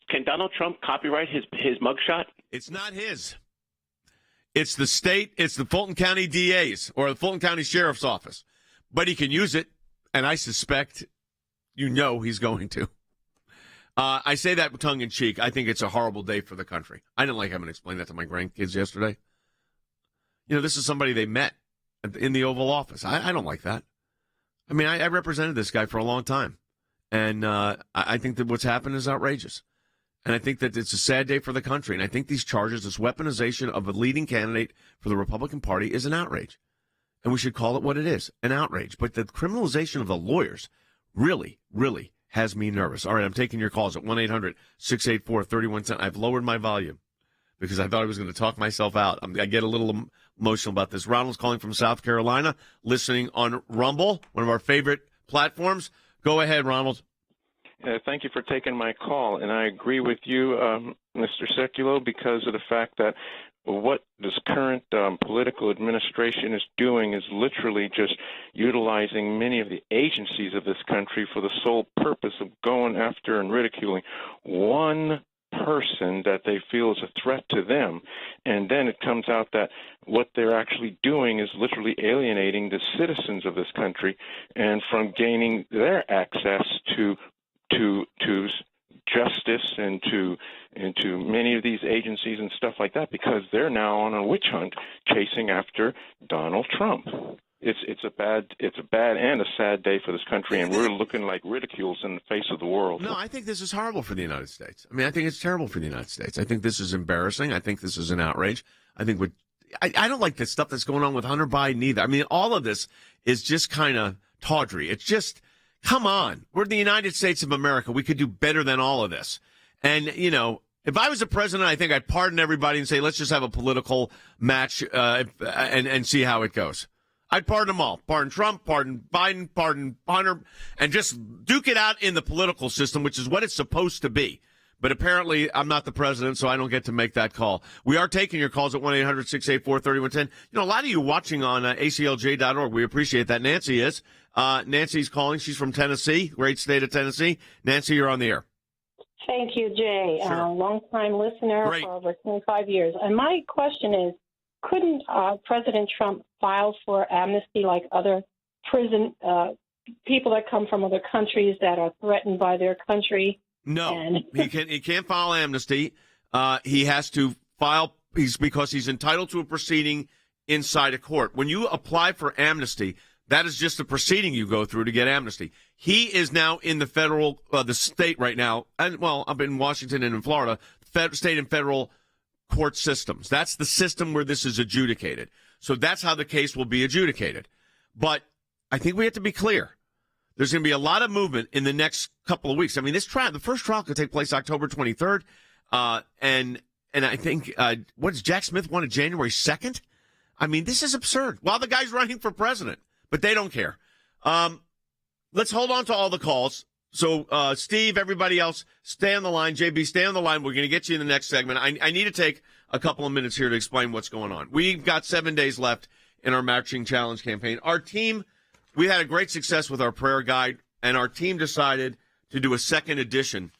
can Donald Trump copyright his mugshot? It's not his. It's the state, it's the Fulton County DA's or the Fulton County Sheriff's Office. But he can use it, and I suspect he's going to. I say that tongue-in-cheek. I think it's a horrible day for the country. I didn't like having to explain that to my grandkids yesterday. This is somebody they met in the Oval Office. I don't like that. I mean, I represented this guy for a long time, and I think that what's happened is outrageous. And I think that it's a sad day for the country. And I think these charges, this weaponization of a leading candidate for the Republican Party is an outrage. And we should call it what it is, an outrage. But the criminalization of the lawyers really, really has me nervous. All right, I'm taking your calls at 1-800-684-3110. I've lowered my volume because I thought I was going to talk myself out. I get a little emotional about this. Ronald's calling from South Carolina, listening on Rumble, one of our favorite platforms. Go ahead, Ronald. Thank you for taking my call, and I agree with you, Mr. Sekulow, because of the fact that what this current political administration is doing is literally just utilizing many of the agencies of this country for the sole purpose of going after and ridiculing one person that they feel is a threat to them. And then it comes out that what they're actually doing is literally alienating the citizens of this country and from gaining their access to justice and to many of these agencies and stuff like that, because they're now on a witch hunt chasing after Donald Trump. It's a bad and a sad day for this country, and we're looking like ridicules in the face of the world. No, I think this is horrible for the United States. I mean, I think it's terrible for the United States. I think this is embarrassing. I think this is an outrage. I don't like the stuff that's going on with Hunter Biden either. I mean, all of this is just kind of tawdry. It's just, come on. We're the United States of America. We could do better than all of this. And, if I was the president, I think I'd pardon everybody and say, let's just have a political match and see how it goes. I'd pardon them all. Pardon Trump, pardon Biden, pardon Hunter, and just duke it out in the political system, which is what it's supposed to be. But apparently, I'm not the president, so I don't get to make that call. We are taking your calls at 1-800-684-3110. A lot of you watching on aclj.org. We appreciate that. Nancy is. Nancy's calling. She's from Tennessee, great state of Tennessee. Nancy, you're on the air. Thank you, Jay. Sure. Long-time listener Great. for over 25 years. And my question is, couldn't President Trump file for amnesty like other prison people that come from other countries that are threatened by their country? No, he can't file amnesty. He has to file because he's entitled to a proceeding inside a court. When you apply for amnesty, that is just a proceeding you go through to get amnesty. He is now in the federal, the state right now, and I'm in Washington and in Florida, state and federal court systems. That's the system where this is adjudicated. So that's how the case will be adjudicated. But I think we have to be clear. There's going to be a lot of movement in the next couple of weeks. I mean, this trial, the first trial could take place October 23rd. And I think, Jack Smith wanted January 2nd? I mean, this is absurd. While the guy's running for president, but they don't care. Let's hold on to all the calls. So, Steve, everybody else, stay on the line. JB, stay on the line. We're going to get you in the next segment. I need to take a couple of minutes here to explain what's going on. We've got 7 days left in our Matching Challenge campaign. Our team, we had a great success with our prayer guide, and our team decided to do a second edition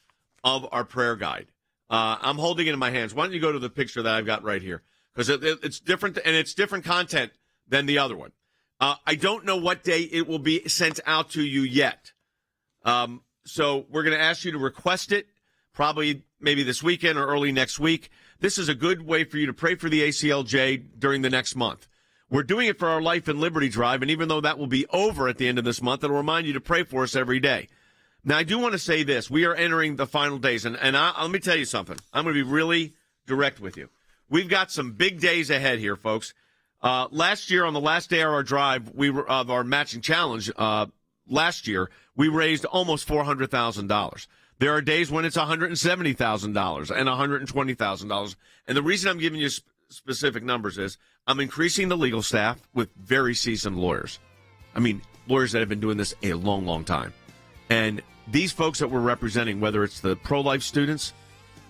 of our prayer guide. I'm holding it in my hands. Why don't you go to the picture that I've got right here? Because it's different, and it's different content than the other one. I don't know what day it will be sent out to you yet. So we're going to ask you to request it probably maybe this weekend or early next week. This is a good way for you to pray for the ACLJ during the next month. We're doing it for our Life and Liberty Drive, and even though that will be over at the end of this month, it'll remind you to pray for us every day. Now, I do want to say this. We are entering the final days, and let me tell you something. I'm going to be really direct with you. We've got some big days ahead here, folks. Last year, on the last day of our drive, of our Matching Challenge, last year, we raised almost $400,000. There are days when it's $170,000 and $120,000. And the reason I'm giving you specific numbers is I'm increasing the legal staff with very seasoned lawyers. I mean, lawyers that have been doing this a long, long time. And these folks that we're representing, whether it's the pro-life students,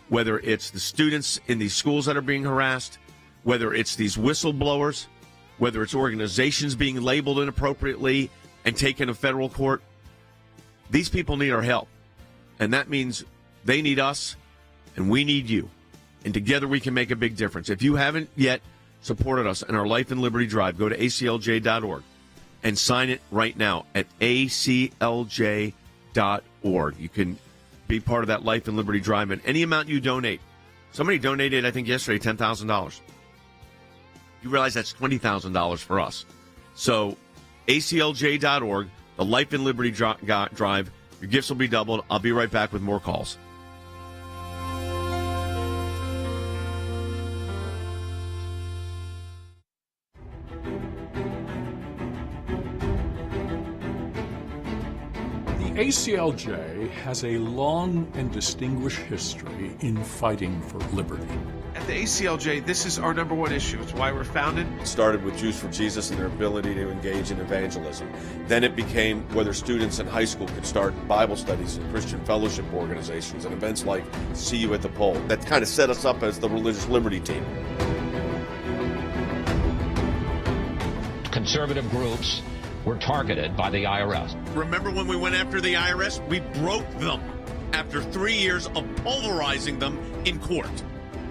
whether it's the students in these schools that are being harassed, whether it's these whistleblowers, whether it's organizations being labeled inappropriately and taken to federal court, these people need our help. And that means they need us and we need you. And together we can make a big difference. If you haven't yet supported us in our Life and Liberty Drive, go to aclj.org and sign it right now at aclj.org. You can be part of that Life and Liberty Drive, and any amount you donate. Somebody donated, I think yesterday, $10,000. You realize that's $20,000 for us. So aclj.org, the Life and Liberty Drive. Your gifts will be doubled. I'll be right back with more calls. The ACLJ has a long and distinguished history in fighting for liberty. At the ACLJ, this is our number one issue. It's why we're founded. It started with Jews for Jesus and their ability to engage in evangelism. Then it became whether students in high school could start Bible studies and Christian fellowship organizations and events like See You at the Pole. That kind of set us up as the religious liberty team. Conservative groups were targeted by the IRS. Remember when we went after the IRS? We broke them after 3 years of pulverizing them in court.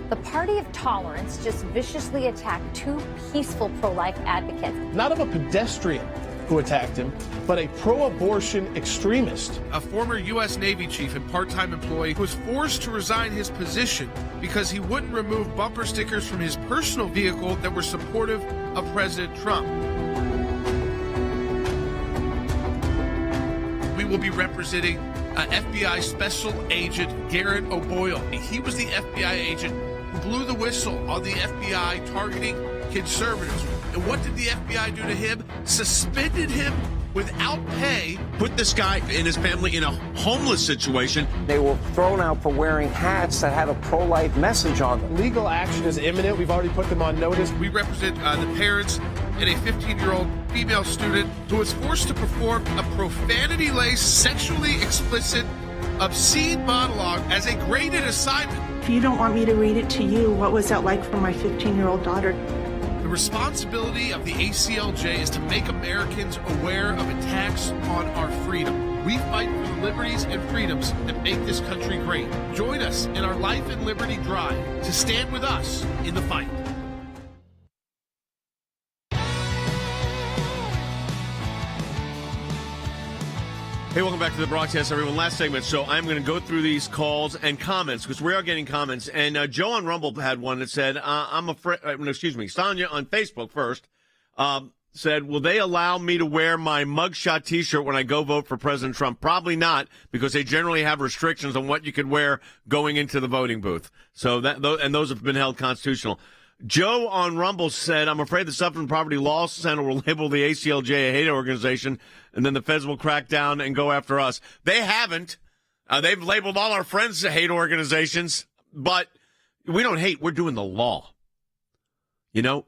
The Party of Tolerance just viciously attacked two peaceful pro-life advocates. Not of a pedestrian who attacked him, but a pro-abortion extremist. A former U.S. Navy chief and part-time employee was forced to resign his position because he wouldn't remove bumper stickers from his personal vehicle that were supportive of President Trump. We will be representing FBI Special Agent Garrett O'Boyle. He was the FBI agent who blew the whistle on the FBI targeting conservatives. And what did the FBI do to him? Suspended him without pay. Put this guy and his family in a homeless situation. They were thrown out for wearing hats that had a pro-life message on them. Legal action is imminent. We've already put them on notice. We represent the parents and a 15-year-old female student who was forced to perform a profanity-laced, sexually explicit obscene monologue as a graded assignment. If you don't want me to read it to you, what was that like for my 15-year-old daughter? The responsibility of the ACLJ is to make Americans aware of attacks on our freedom. We fight for the liberties and freedoms that make this country great. Join us in our Life and Liberty Drive to stand with us in the fight. Hey, welcome back to the broadcast, everyone. Last segment. So I'm going to go through these calls and comments because we are getting comments. And Joe on Rumble had one that said, I'm afraid, Sonia on Facebook first said, will they allow me to wear my mugshot T-shirt when I go vote for President Trump? Probably not, because they generally have restrictions on what you can wear going into the voting booth. So those have been held constitutional. Joe on Rumble said, I'm afraid the Substance Property Law Center will label the ACLJ a hate organization, and then the feds will crack down and go after us. They haven't. They've labeled all our friends hate organizations, but we don't hate. We're doing the law. You know,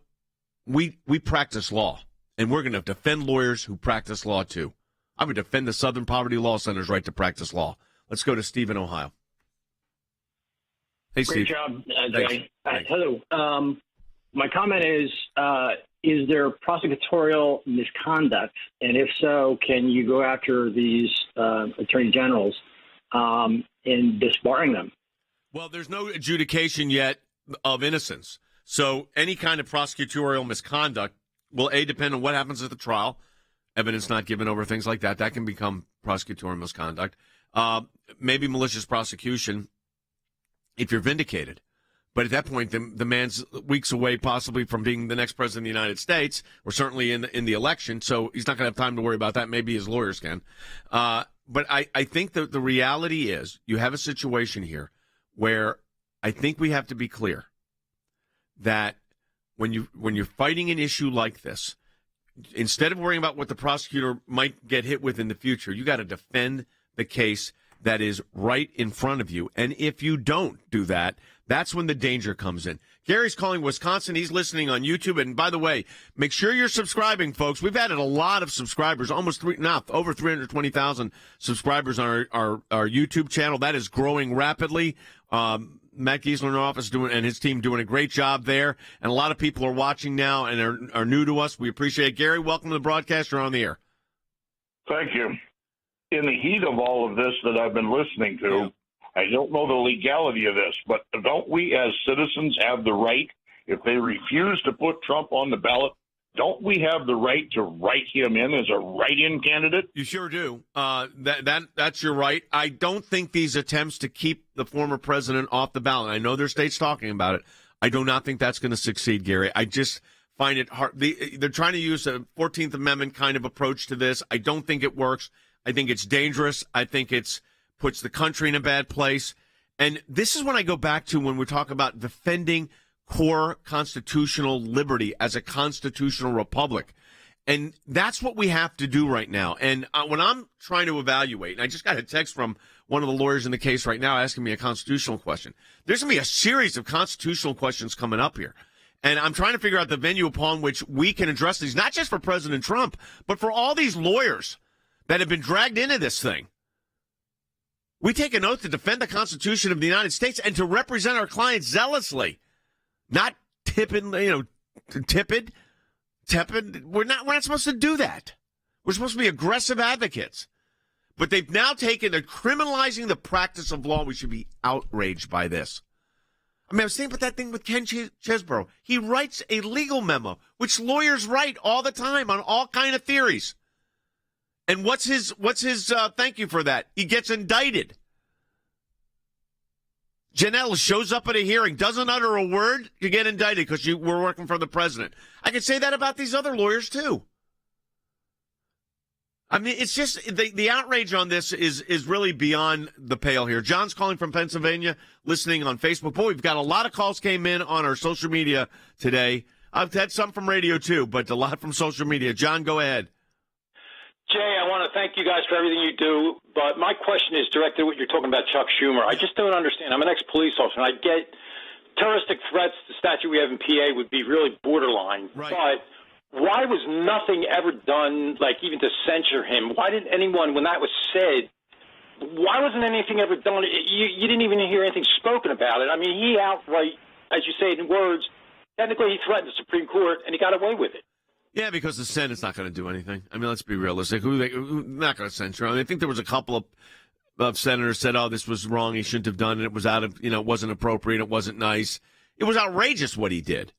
we practice law, and we're going to defend lawyers who practice law, too. I'm going to defend the Southern Poverty Law Center's right to practice law. Let's go to Steve in Ohio. Hey, Steve. Great job, Jay. Hello. My comment is there prosecutorial misconduct? And if so, can you go after these attorney generals in disbarring them? Well, there's no adjudication yet of innocence. So any kind of prosecutorial misconduct will, A, depend on what happens at the trial. Evidence not given over, things like that. That can become prosecutorial misconduct. Maybe malicious prosecution if you're vindicated. But at that point, the man's weeks away possibly from being the next president of the United States, or certainly in the election, so he's not going to have time to worry about that. Maybe his lawyers can. But I think that the reality is you have a situation here where I think we have to be clear that when you're fighting an issue like this, instead of worrying about what the prosecutor might get hit with in the future, you got to defend the case that is right in front of you. And if you don't do that, that's when the danger comes in. Gary's calling Wisconsin. He's listening on YouTube. And by the way, make sure you're subscribing, folks. We've added a lot of subscribers, over 320,000 subscribers on our YouTube channel. That is growing rapidly. Matt Giesler in our office and his team doing a great job there. And a lot of people are watching now and are new to us. We appreciate it. Gary, welcome to the broadcast. You're on the air. Thank you. In the heat of all of this that I've been listening to, I don't know the legality of this, but don't we as citizens have the right, if they refuse to put Trump on the ballot, don't we have the right to write him in as a write-in candidate? You sure do. That's your right. I don't think these attempts to keep the former president off the ballot, I know their state's talking about it, I do not think that's going to succeed, Gary. I just find it hard. They're trying to use a 14th Amendment kind of approach to this. I don't think it works. I think it's dangerous. I think puts the country in a bad place. And this is when I go back to when we talk about defending core constitutional liberty as a constitutional republic. And that's what we have to do right now. And when I'm trying to evaluate, and I just got a text from one of the lawyers in the case right now asking me a constitutional question. There's going to be a series of constitutional questions coming up here. And I'm trying to figure out the venue upon which we can address these, not just for President Trump, but for all these lawyers that have been dragged into this thing. We take an oath to defend the Constitution of the United States and to represent our clients zealously, not tepid. We're not supposed to do that. We're supposed to be aggressive advocates. But they're criminalizing the practice of law. We should be outraged by this. I mean, I was thinking about that thing with Ken Chesborough. He writes a legal memo, which lawyers write all the time on all kind of theories. And what's his thank you for that? He gets indicted. Janelle shows up at a hearing, doesn't utter a word, you get indicted because you were working for the president. I could say that about these other lawyers, too. I mean, it's just the outrage on this is really beyond the pale here. John's calling from Pennsylvania, listening on Facebook. Boy, we've got a lot of calls came in on our social media today. I've had some from radio, too, but a lot from social media. John, go ahead. Jay, I want to thank you guys for everything you do, but my question is directed at what you're talking about, Chuck Schumer. I just don't understand. I'm an ex-police officer, and I get terroristic threats, the statute we have in PA would be really borderline. Right. But why was nothing ever done, like even to censure him? Why didn't anyone, when that was said, why wasn't anything ever done? You didn't even hear anything spoken about it. I mean, he outright, as you say it in words, technically he threatened the Supreme Court, and he got away with it. Yeah, because the Senate's not going to do anything. I mean, let's be realistic. Who's not going to censure him? I think there was a couple of senators said, "Oh, this was wrong. He shouldn't have done it. It was out of, it wasn't appropriate. It wasn't nice. It was outrageous what he did."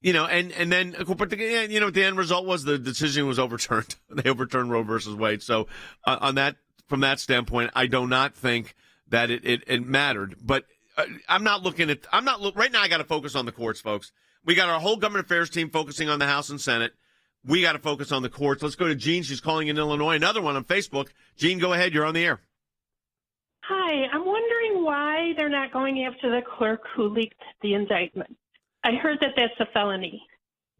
And then, but the end result was the decision was overturned. They overturned Roe versus Wade. So from that standpoint, I do not think that it mattered. But right now. I got to focus on the courts, folks. We got our whole government affairs team focusing on the House and Senate. We got to focus on the courts. Let's go to Jean. She's calling in Illinois. Another one on Facebook. Jean, go ahead. You're on the air. Hi, I'm wondering why they're not going after the clerk who leaked the indictment. I heard that that's a felony.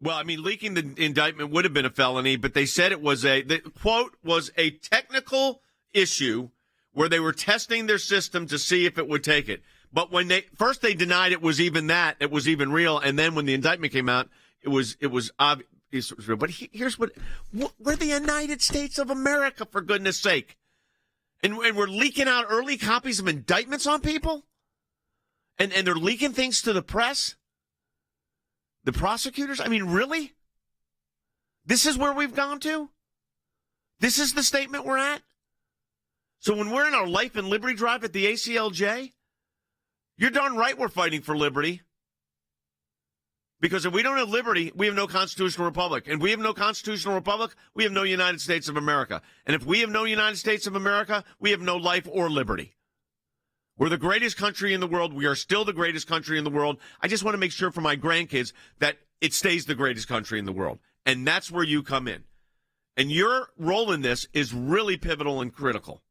Well, I mean, leaking the indictment would have been a felony, but they said it was the quote was a technical issue where they were testing their system to see if it would take it. But when they denied it was even real, and then when the indictment came out, it was obvious it was real. But here's we're the United States of America, for goodness sake, and we're leaking out early copies of indictments on people, and they're leaking things to the press, the prosecutors. I mean, really? This is where we've gone to? This is the statement we're at? So when we're in our life and liberty drive at the ACLJ, you're darn right we're fighting for liberty. Because if we don't have liberty, we have no constitutional republic. And if we have no constitutional republic, we have no United States of America. And if we have no United States of America, we have no life or liberty. We're the greatest country in the world. We are still the greatest country in the world. I just want to make sure for my grandkids that it stays the greatest country in the world. And that's where you come in. And your role in this is really pivotal and critical.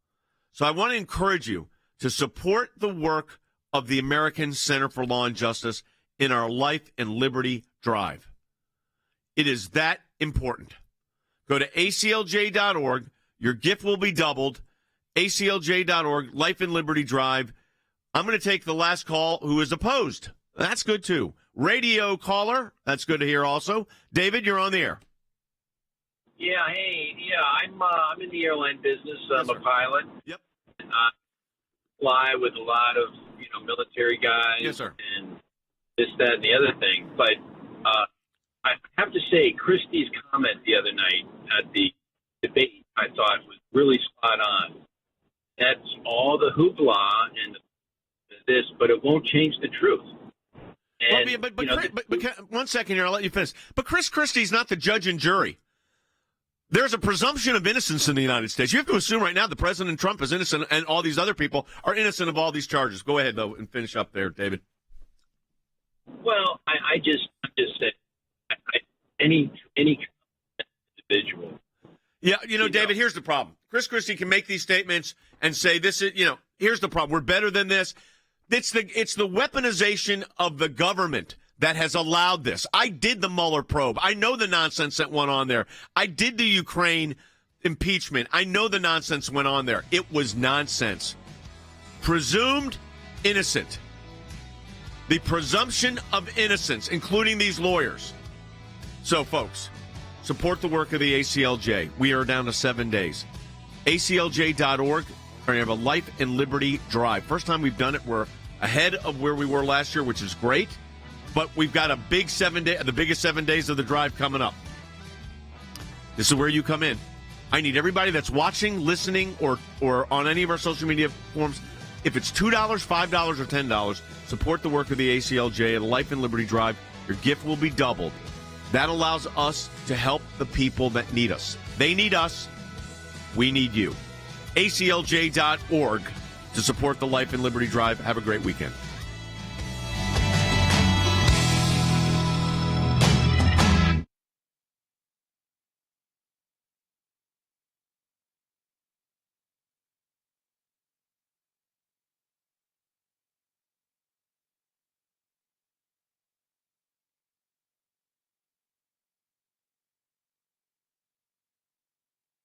So I want to encourage you to support the work of the American Center for Law and Justice in our life and liberty drive. It is that important. Go to aclj.org. Your gift will be doubled. aclj.org, Life and Liberty Drive. I'm going to take the last call who is opposed. That's good, too. Radio caller, that's good to hear also. David, you're on the air. Yeah, hey, I'm in the airline business. I'm a pilot. Yep. I fly with a lot of, military guys. Yes, sir. And this, that, and the other thing. But I have to say, Christie's comment the other night at the debate, I thought was really spot on. That's all the hoopla and this, but it won't change the truth. And, but 1 second here, I'll let you finish. But Chris Christie's not the judge and jury. There's a presumption of innocence in the United States. You have to assume right now that President Trump is innocent and all these other people are innocent of all these charges. Go ahead, though, and finish up there, David. Well, I just said any individual. Yeah, David, here's the problem. Chris Christie can make these statements and say this is, here's the problem. We're better than this. It's the weaponization of the government that has allowed this. I did the Mueller probe. I know the nonsense that went on there. I did the Ukraine impeachment. I know the nonsense went on there. It was nonsense. Presumed innocent. The presumption of innocence, including these lawyers. So, folks, support the work of the ACLJ. We are down to 7 days. ACLJ.org. We have a Life and Liberty Drive. First time we've done it. We're ahead of where we were last year, which is great. But we've got a big 7 day, the biggest 7 days of the drive coming up. This is where you come in. I need everybody that's watching, listening, or on any of our social media forums. If it's $2, $5, or $10, support the work of the ACLJ and Life and Liberty Drive. Your gift will be doubled. That allows us to help the people that need us. They need us. We need you. ACLJ.org to support the Life and Liberty Drive. Have a great weekend.